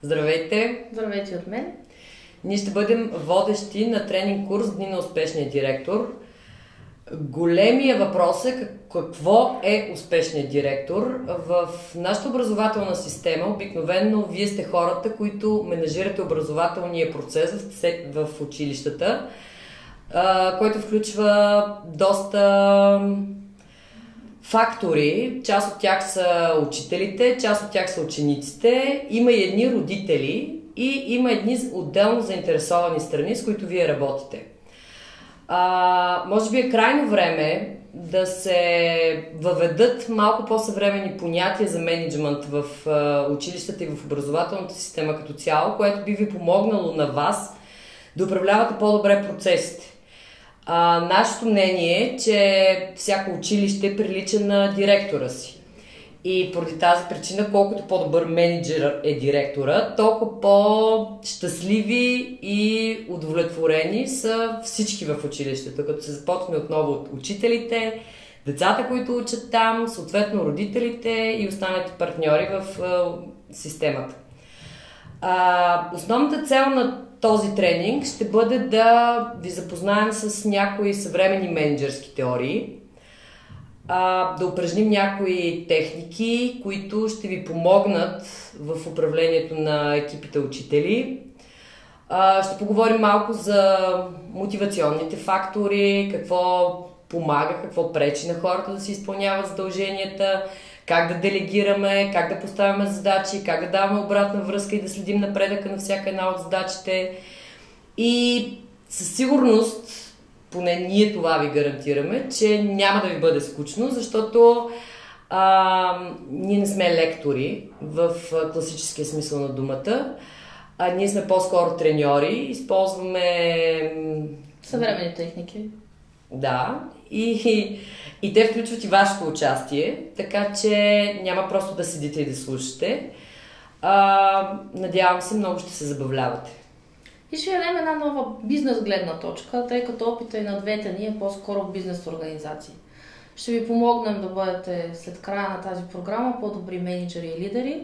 Здравейте! Здравейте от мен! Ние ще бъдем водещи на тренинг курс Дни на успешния директор. Големия въпрос е какво е успешният директор. В нашата образователна система обикновено вие сте хората, които менажирате образователния процес в училищата, който включва доста фактори. Част от тях са учителите, част от тях са учениците, има и едни родители и има едни отделно заинтересовани страни, с които вие работите. Може би е крайно време да се въведат малко по-съвременни понятия за мениджмънт в училищата и в образователната система като цяло, което би ви помогнало на вас да управлявате по-добре процесите. Нашето мнение е, че всяко училище прилича на директора си. И поради тази причина, колкото по-добър менеджер е директора, толкова по-щастливи и удовлетворени са всички в училището. Като се започне отново от учителите, децата, които учат там, съответно родителите и останалите партньори в системата. Основната цел на този тренинг ще бъде да ви запознаем с някои съвременни менеджерски теории, да упражним някои техники, които ще ви помогнат в управлението на екипите учители. Ще поговорим малко за мотивационните фактори, какво помага, какво пречи на хората да си изпълняват задълженията, как да делегираме, как да поставяме задачи, как да даваме обратна връзка и да следим напредъка на всяка една от задачите. И със сигурност, поне ние това ви гарантираме, че няма да ви бъде скучно, защото ние не сме лектори в класическия смисъл на думата. Ние сме по-скоро треньори, използваме съвременни техники. Да, и те включват и вашето участие, така че няма просто да седите и да слушате. Надявам се, много ще се забавлявате. И ще дадем една нова бизнес гледна точка, тъй като опита и на двете ни е по-скоро в бизнес организации. Ще ви помогнем да бъдете след края на тази програма по-добри менеджери и лидери,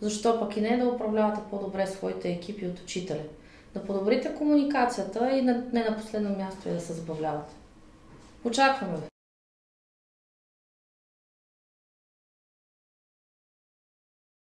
защо пък и не да управлявате по-добре своите екипи от учители. Да подобрите комуникацията и не на последно място и да се забавлявате. Очакваме ви!